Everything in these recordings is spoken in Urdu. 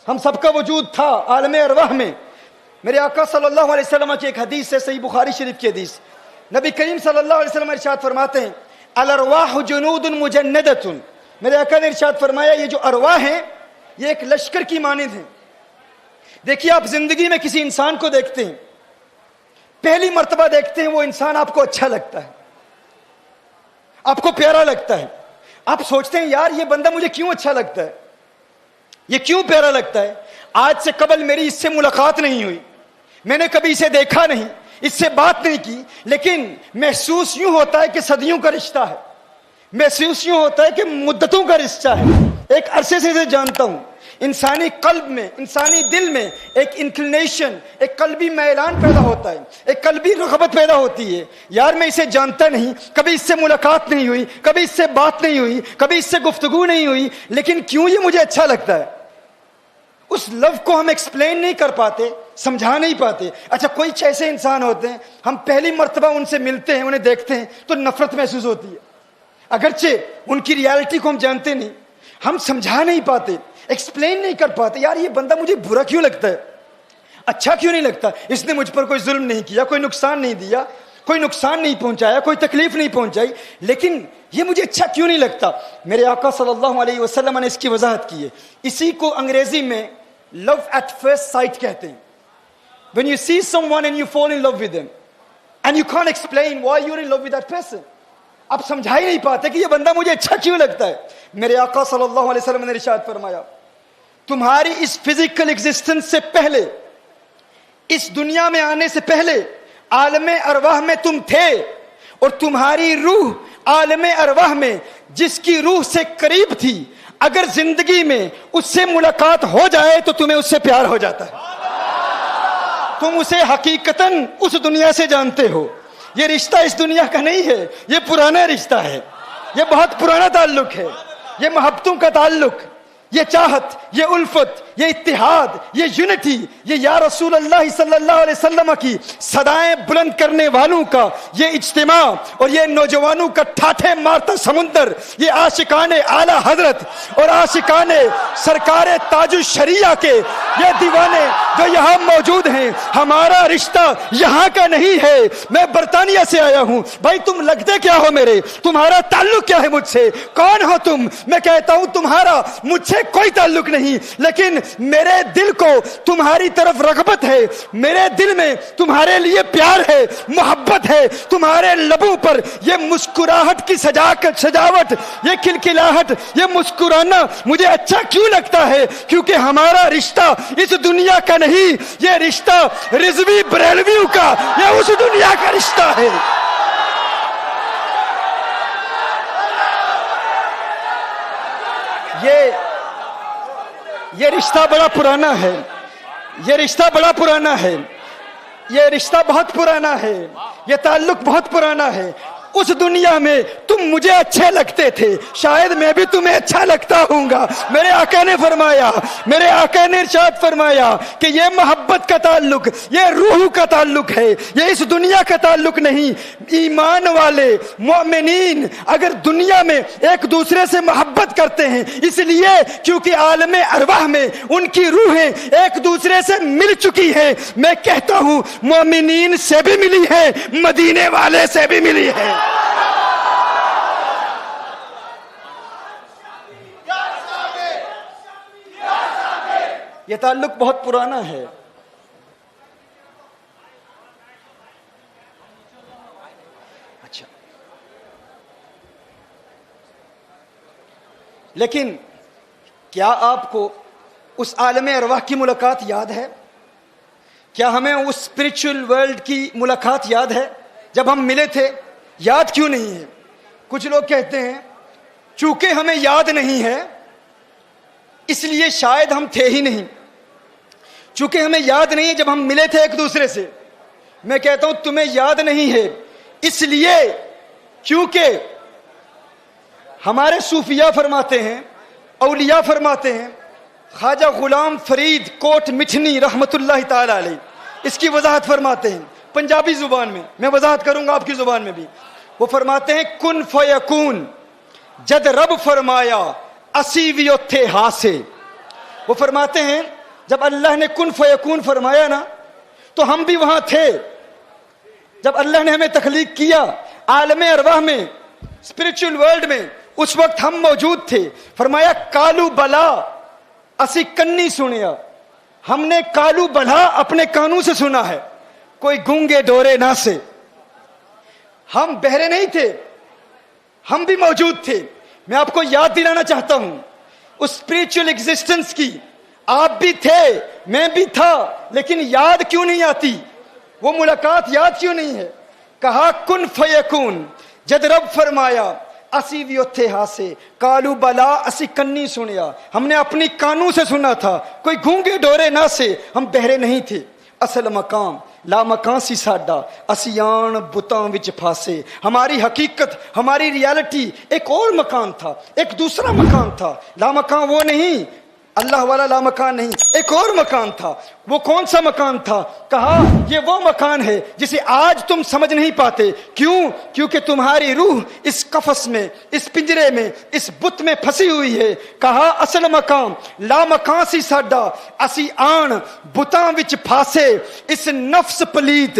ہم سب کا وجود تھا عالم ارواح میں. میرے آقا صلی اللہ علیہ وسلم کی ایک حدیث ہے, صحیح بخاری شریف کی حدیث. نبی کریم صلی اللہ علیہ وسلم ارشاد فرماتے ہیں الارواح جنود مجندۃ. میرے آقا نے ارشاد فرمایا یہ جو ارواح ہیں یہ ایک لشکر کی مانند ہیں. دیکھیے آپ زندگی میں کسی انسان کو دیکھتے ہیں, پہلی مرتبہ دیکھتے ہیں وہ انسان آپ کو اچھا لگتا ہے, آپ کو پیارا لگتا ہے. آپ سوچتے ہیں یار یہ بندہ مجھے کیوں اچھا لگتا ہے, یہ کیوں پیارا لگتا ہے. آج سے قبل میری اس سے ملاقات نہیں ہوئی, میں نے کبھی اسے دیکھا نہیں, اس سے بات نہیں کی, لیکن محسوس یوں ہوتا ہے کہ صدیوں کا رشتہ ہے, محسوس یوں ہوتا ہے کہ مدتوں کا رشتہ ہے. ایک عرصے سے اسے جانتا ہوں. انسانی قلب میں, انسانی دل میں ایک انکلینیشن, ایک قلبی میلان پیدا ہوتا ہے, ایک قلبی رغبت پیدا ہوتی ہے. یار میں اسے جانتا نہیں, کبھی اس سے ملاقات نہیں ہوئی, کبھی اس سے بات نہیں ہوئی, کبھی اس سے گفتگو نہیں ہوئی, لیکن کیوں یہ مجھے اچھا لگتا ہے. اس لو کو ہم ایکسپلین نہیں کر پاتے, سمجھا نہیں پاتے. اچھا کوئی ایسے انسان ہوتے ہیں ہم پہلی مرتبہ ان سے ملتے ہیں, انہیں دیکھتے ہیں تو نفرت محسوس ہوتی ہے, اگرچہ ان کی ریالٹی کو ہم جانتے نہیں, ہم سمجھا نہیں پاتے, ایکسپلین نہیں کر پاتے. یار یہ بندہ مجھے برا کیوں لگتا ہے, اچھا کیوں نہیں لگتا, اس نے مجھ پر کوئی ظلم نہیں کیا, کوئی نقصان نہیں دیا, کوئی نقصان نہیں پہنچایا, کوئی تکلیف نہیں پہنچائی, لیکن یہ مجھے اچھا کیوں نہیں لگتا. میرے آقا صلی اللہ علیہ وسلم نے اس کی وضاحت کی ہے. اسی کو انگریزی میں love at first sight کہتے ہیں. When you see someone and you fall in love with them and you can't explain why you're in love with that person, آپ سمجھا ہی نہیں پاتے کہ یہ بندہ مجھے اچھا کیوں لگتا ہے. میرے آقا صلی اللہ علیہ وسلم نے ارشاد فرمایا تمہاری اس فزیکل ایگزسٹنس سے پہلے, اس دنیا میں آنے سے پہلے عالم ارواح میں تم تھے, اور تمہاری روح عالم ارواح میں جس کی روح سے قریب تھی, اگر زندگی میں اس سے ملاقات ہو جائے تو تمہیں اس سے پیار ہو جاتا ہے. تم اسے حقیقتاً اس دنیا سے جانتے ہو. یہ رشتہ اس دنیا کا نہیں ہے, یہ پرانا رشتہ ہے, یہ بہت پرانا تعلق ہے, یہ محبتوں کا تعلق, یہ چاہت, یہ الفت, یہ اتحاد, یہ یونٹی, یہ یا رسول اللہ صلی اللہ علیہ وسلم کی صدائیں بلند کرنے والوں کا یہ اجتماع, اور یہ نوجوانوں کا ٹھاٹھے مارتا سمندر, یہ عاشقان اعلی حضرت اور عاشقان سرکار تاج الشریعہ کے یہ دیوانے جو یہاں موجود ہیں. ہمارا رشتہ یہاں کا نہیں ہے, میں برطانیہ سے آیا ہوں. بھائی تم لگتے کیا ہو میرے, تمہارا تعلق کیا ہے مجھ سے, کون ہو تم؟ میں کہتا ہوں تمہارا مجھ سے کوئی تعلق نہیں, لیکن میرے دل کو تمہاری طرف رغبت ہے, میرے دل میں تمہارے لیے پیار ہے, محبت ہے. تمہارے لبوں پر یہ مسکراہٹ کی سجاوٹ, یہ کلکلاہٹ, یہ مسکرانا مجھے اچھا کیوں لگتا ہے؟ کیونکہ ہمارا رشتہ اس دنیا کا نہیں, یہ رشتہ رضوی بریلویوں کا, یہ اس دنیا کا رشتہ ہے. یہ رشتہ بڑا پرانا ہے, یہ رشتہ بڑا پرانا ہے, یہ رشتہ بہت پرانا ہے, یہ تعلق بہت پرانا ہے. اس دنیا میں تم مجھے اچھے لگتے تھے, شاید میں بھی تمہیں اچھا لگتا ہوں گا. میرے آقا نے فرمایا, میرے آقا نے ارشاد فرمایا کہ یہ محبت کا تعلق, یہ روح کا تعلق ہے, یہ اس دنیا کا تعلق نہیں. ایمان والے مومنین اگر دنیا میں ایک دوسرے سے محبت کرتے ہیں اس لیے کیونکہ عالم ارواح میں ان کی روحیں ایک دوسرے سے مل چکی ہیں. میں کہتا ہوں مومنین سے بھی ملی ہے, مدینے والے سے بھی ملی ہے. یہ تعلق بہت پرانا ہے. اچھا لیکن کیا آپ کو اس عالم ارواح کی ملاقات یاد ہے؟ کیا ہمیں اس اسپرچل ورلڈ کی ملاقات یاد ہے جب ہم ملے تھے؟ یاد کیوں نہیں ہے؟ کچھ لوگ کہتے ہیں چونکہ ہمیں یاد نہیں ہے اس لیے شاید ہم تھے ہی نہیں. چونکہ ہمیں یاد نہیں ہے جب ہم ملے تھے ایک دوسرے سے. میں کہتا ہوں تمہیں یاد نہیں ہے اس لیے کیونکہ ہمارے صوفیاء فرماتے ہیں, اولیاء فرماتے ہیں, خواجہ غلام فرید کوٹ مٹھنی رحمت اللہ تعالی علیہ اس کی وضاحت فرماتے ہیں پنجابی زبان میں, میں وضاحت کروں گا آپ کی زبان میں بھی. وہ فرماتے ہیں کن فیکون جد رب فرمایا اسی وی اتھے ہاسے. وہ فرماتے ہیں جب اللہ نے کن فیکون فرمایا نا تو ہم بھی وہاں تھے. جب اللہ نے ہمیں تخلیق کیا عالم ارواح میں، اسپرچل ورلڈ میں، اس وقت ہم موجود تھے. فرمایا کالو بلا اسی کنی سنیا. ہم نے کالو بلا اپنے کانوں سے سنا ہے، کوئی گونگے ڈورے نہ سے. ہم بہرے نہیں تھے، ہم بھی موجود تھے. میں آپ کو یاد دلانا چاہتا ہوں اس اسپرچل ایگزسٹنس کی. آپ بھی تھے، میں بھی تھا، لیکن یاد کیوں نہیں آتی؟ وہ ملاقات یاد کیوں نہیں ہے؟ کہا کن فیکون. جد رب فرمایا اسی بھی اتھے ہاسے کالو بلا اسی کنی سنیا. ہم نے اپنی کانوں سے سنا تھا، کوئی گونگے ڈورے نہ سے. ہم بہرے نہیں تھے. اصل مقام لا مکان سی ساڈا اسی آن بتاں وچ پھاسے. ہماری حقیقت، ہماری ریالٹی ایک اور مکان تھا، ایک دوسرا مکان تھا. لا مکان وہ نہیں، اللہ والا لا مکان نہیں، ایک اور مکان تھا. وہ کون سا مکان تھا؟ کہا یہ وہ مکان ہے جسے آج تم سمجھ نہیں پاتے. کیوں؟ کیونکہ تمہاری روح اس قفس میں، اس پنجرے میں، اس بت میں پھنسی ہوئی ہے. کہا اصل مقام لا مکان سی ساڈا اسی آن بتاں وچ پھاسے. اس نفس پلیت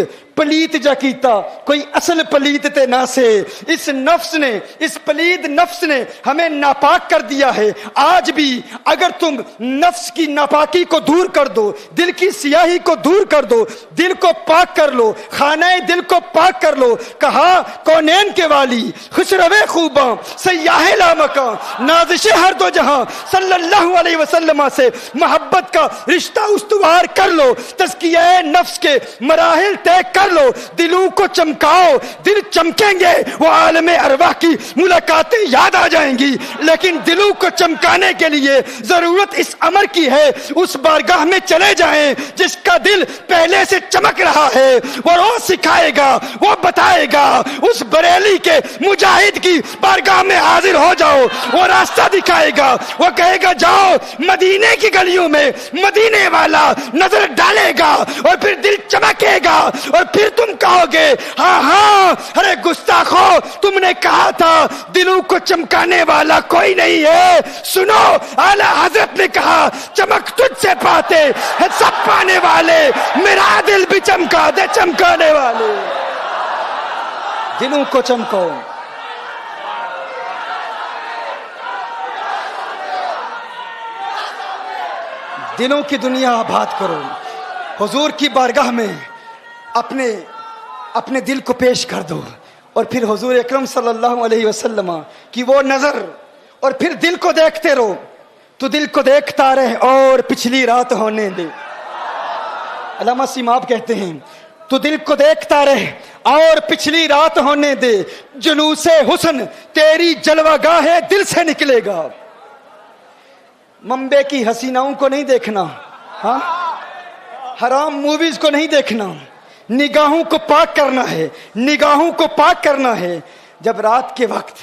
جا کیتا کوئی اصل پلیت تے نہ سے. اس نفس نے، اس پلید نفس نے ہمیں ناپاک کر دیا ہے. آج بھی اگر تم نفس کی ناپاکی کو دور کر دو، دل کی سیاہی کو دور کر دو، دل کو پاک کر لو، خانہ دل کو پاک کر لو. کہا کونین کے والی خسروے خوباں سیاہ لامکاں نازش ہر دو جہاں صلی اللہ علیہ وسلم سے محبت کا رشتہ استوار کر لو. تزکیہ نفس کے مراحل طے کر لو. دلوں کو چمکاؤ، دل چمکیں گے، وہ عالم ارواح کی ملاقاتیں یاد آ جائیں گی. لیکن دلوں کو چمکانے کے لیے ضرورت اس امر کی ہے، اس بارگاہ میں چلے جائیں جس کا دل پہلے سے چمک رہا ہے. وہ روز سکھائے گا، وہ بتائے گا. اس بریلی کے مجاہد کی بارگاہ میں حاضر ہو جاؤ، وہ راستہ دکھائے گا. وہ کہے گا جاؤ مدینے کی گلیوں میں، مدینے والا نظر ڈالے گا اور پھر دل چمکے گا. اور پھر تم کہو گے ہاں ہاں ارے گستاخو، تم نے کہا تھا دلوں کو چمکانے والا کوئی نہیں ہے. سنو اعلیٰ حضرت نے کہا چمک تجھ سے پاتے ہیں سب پانے والے، میرا دل بھی چمکا دے چمکانے والے. دلوں کو چمکاؤ. دلوں کی دنیا آباد کرو. حضور کی بارگاہ میں اپنے دل کو پیش کر دو، اور پھر حضور اکرم صلی اللہ علیہ وسلم کی وہ نظر، اور پھر دل کو دیکھتے رہو. تو دل کو دیکھتا رہ اور پچھلی رات ہونے دے. علامہ سیماب کہتے ہیں تو دل کو دیکھتا رہ اور پچھلی رات ہونے دے. جلوس حسن تیری جلوہ گاہ دل سے نکلے گا. ممبے کی حسیناؤں کو نہیں دیکھنا، ہاں حرام موویز کو نہیں دیکھنا. نگاہوں کو پاک کرنا ہے، نگاہوں کو پاک کرنا ہے. جب رات کے وقت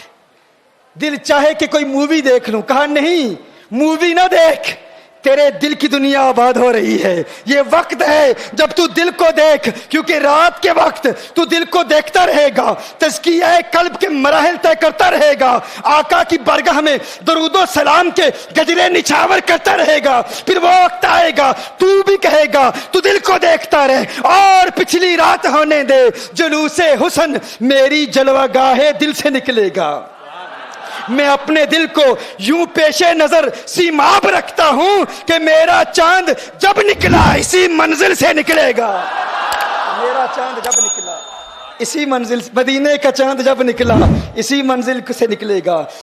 دل چاہے کہ کوئی مووی دیکھ لوں، کہا نہیں، مووی نہ دیکھ، تیرے دل کی دنیا آباد ہو رہی ہے. یہ وقت ہے جب تو دل کو دیکھ، کیونکہ رات کے وقت تو دل کو دیکھتا رہے گا، تزکیہ قلب کے مراحل طے کرتا رہے گا، آقا کی بارگاہ میں درود و سلام کے گجرے نچھاور کرتا رہے گا. پھر وہ وقت آئے گا تو بھی کہے گا تو دل کو دیکھتا رہ اور پچھلی رات ہونے دے. جلوس حسن میری جلوہ گاہ دل سے نکلے گا. میں اپنے دل کو یوں پیش نظر سیماب رکھتا ہوں کہ میرا چاند جب نکلا اسی منزل سے نکلے گا. میرا چاند جب نکلا اسی منزل، مدینے کا چاند جب نکلا اسی منزل سے نکلے گا.